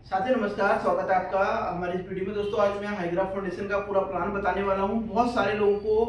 साथी नमस्कार, स्वागत है आपका हमारे इस वीडियो में। दोस्तों आज मैं हाईग्राफ फाउंडेशन का पूरा प्लान बताने वाला हूं। बहुत सारे लोगों को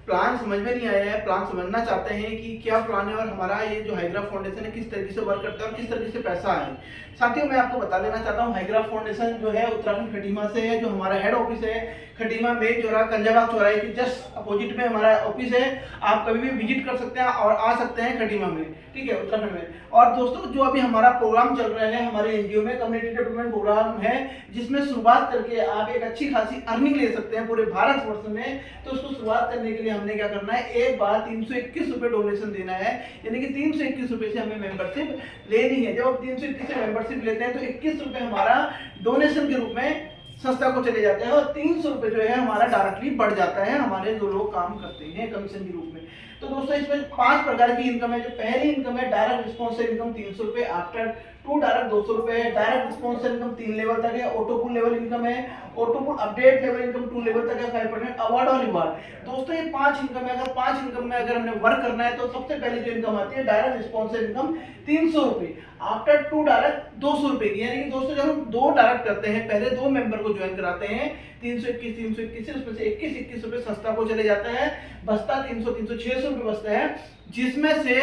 प्लान समझ में नहीं आया है, प्लान समझना चाहते हैं कि क्या प्लान है और हमारा ये जो हाईग्राफ फाउंडेशन है किस तरीके से वर्क करता है और किस तरीके से पैसा आए। साथियों मैं आपको बता देना चाहता हूँ, हाईग्राफ फाउंडेशन जो है उत्तराखंड खटीमा से है। जो हमारा हेड ऑफिस है खटीमा मेन चौराहा कंजाबाग चौराहे के जस्ट अपोजिट में हमारा ऑफिस है। आप कभी भी विजिट कर सकते हैं और आ सकते हैं खटीमा में, ठीक है, उत्तराखंड में। और दोस्तों जो अभी हमारा प्रोग्राम चल रहा है हमारे एनजीओ में, कम्युनिटी डेवलपमेंट प्रोग्राम है, जिसमें शुरुआत करके आप एक अच्छी खासी अर्निंग ले सकते हैं पूरे भारतवर्ष में। तो उसको शुरुआत करने के लिए हमने क्या करना है, एक बार 321 रुपये डोनेशन देना है, यानी कि 321 रुपये से हमें मेंबरशिप लेनी है। जब आप 321 से मेंबरशिप लेते हैं तो 21 रुपये हमारा डोनेशन के रूप में संस्था को चले जाते हैं और 300 रुपये जो है हमारा डायरेक्टली बढ़ जाता है हमारे जो लोग काम करते हैं कमीशन के रूप में। तो दोस्तों इसमें 5 प्रकार की इनकम है। जो पहली इनकम है डायरेक्ट रिस्पॉन्स इनकम 300 रुपये, आफ्टर 2 डायरेक्ट 200 रुपये है। डायरेक्ट रिस्पॉन्स इनकम 3 लेवल तक है। ऑटो पुल लेवल इनकम है, ऑटो पुल अपडेट लेवल इनकम 2 लेवल तक है, 5% अवार्ड और रिवार्ड। दोस्तों ये 5 इनकम है। अगर 5 इनकम में अगर हमने वर्क करना है तो सबसे पहले जो इनकम आती है डायरेक्ट रिस्पॉन्स इनकम 300 रुपये, आफ्टर 2 डायरेक्ट 200 रुपये की। यानी कि दोस्तों जब हम 2 डायरेक्ट करते हैं, पहले 2 मेंबर को ज्वाइन कराते हैं 321 उसमें से 21 रुपये संस्था को चले जाता है, बचता 300 600 रुपये बचता है, जिसमें से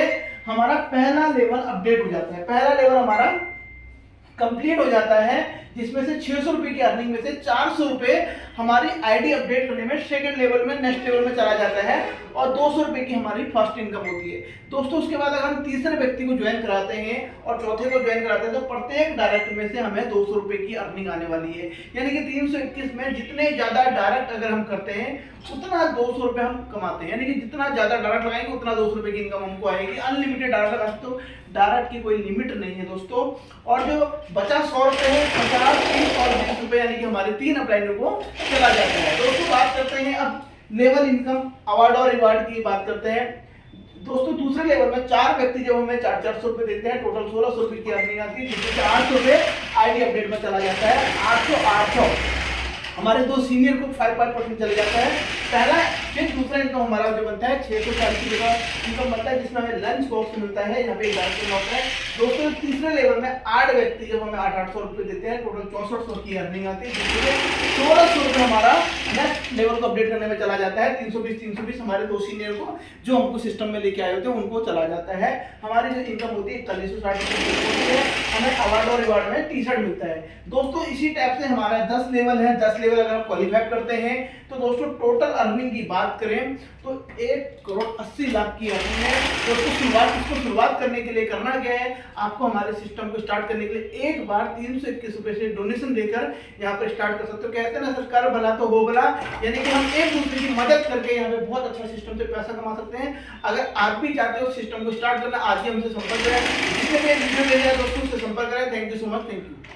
हमारा पहला लेवल अपडेट हो जाता है। पहला लेवल हमारा कंप्लीट हो जाता है, जिसमें से 600 रुपये की अर्निंग में से 400 रुपये हमारी आईडी अपडेट करने में सेकंड लेवल में नेक्स्ट लेवल में चला जाता है और 200 रुपये की हमारी फर्स्ट इनकम होती है। दोस्तों उसके बाद अगर हम तीसरे व्यक्ति को ज्वाइन कराते हैं और चौथे को ज्वाइन कराते हैं तो प्रत्येक डायरेक्ट में से हमें 200 रुपये की अर्निंग आने वाली है। यानी कि 321 में जितने ज्यादा डायरेक्ट अगर हम करते हैं उतना 200 रुपये हम कमाते हैं। यानी कि जितना ज्यादा डायरेक्ट लगाएंगे उतना 200 रुपये की इनकम हमको आएगी। अनलिमिटेड डायरेक्ट लगाते तो डायरेक्ट की कोई लिमिट नहीं है दोस्तों। और जो बचा 100 रुपये है, 50, 30 और 20 रुपये यानी कि हमारे 3 अपलाइनों को चला जाता है। दोस्तों बात करते हैं अब लेवल इनकम अवार्ड और रिवार्ड की बात करते हैं। दोस्तों दूसरे लेवल में 4 व्यक्ति जब हमें 400 रुपये देते हैं, टोटल 1600 रुपये की अर्निंग आती है, जिसमें 800 रुपये आईडी अपडेट में चला जाता है। 800 हमारे 2 सीनियर को 5% चले जाता है। पहला फिर दूसरा इनकम हमारा जो बनता है 640 की जगह इनकम बनता है, जिसमें हमें लंच बॉक्स मिलता है, यहाँ पे डायरेक्ट होता है। दोस्तों तीसरे लेवल में 8 व्यक्ति जब हमें 800 रुपये देते हैं, टोटल 6400 की अर्निंग आती है, जिसमें 1600 रुपये हमारा नेक्स्ट लेवल को अपडेट करने में चला जाता है। 320 हमारे 2 सीनियर को जो हमको सिस्टम में लेके आए होते हैं उनको चला जाता है। हमारी जो इनकम होती है 4160 होती है। हमें अवार्ड और रिवार्ड में टी-शर्ट मिलता है। दोस्तों इसी टाइप से हमारा 10 लेवल है। 10 लेवल अगर आप क्वालिफाई करते हैं तो दोस्तों टोटल अर्निंग की बात करें तो 1,80,00,000 की अर्निंग है। दोस्तों इसको शुरुआत करने के लिए करना क्या है, आपको हमारे सिस्टम को स्टार्ट करने के लिए एक बार 321 रुपये से डोनेशन देकर यहाँ पर स्टार्ट कर सकते हो। कहते हैं ना सर, कर भला तो हो भला, यानी कि हम एक दूसरे की मदद करके यहाँ पे बहुत अच्छा सिस्टम से पैसा कमा सकते हैं। अगर आप भी चाहते हो सिस्टम को स्टार्ट करना, आज ही हमसे संपर्क करें। जिससे भी वीडियो ले जाए दोस्तों उससे संपर्क करें। Thank you so much, thank you.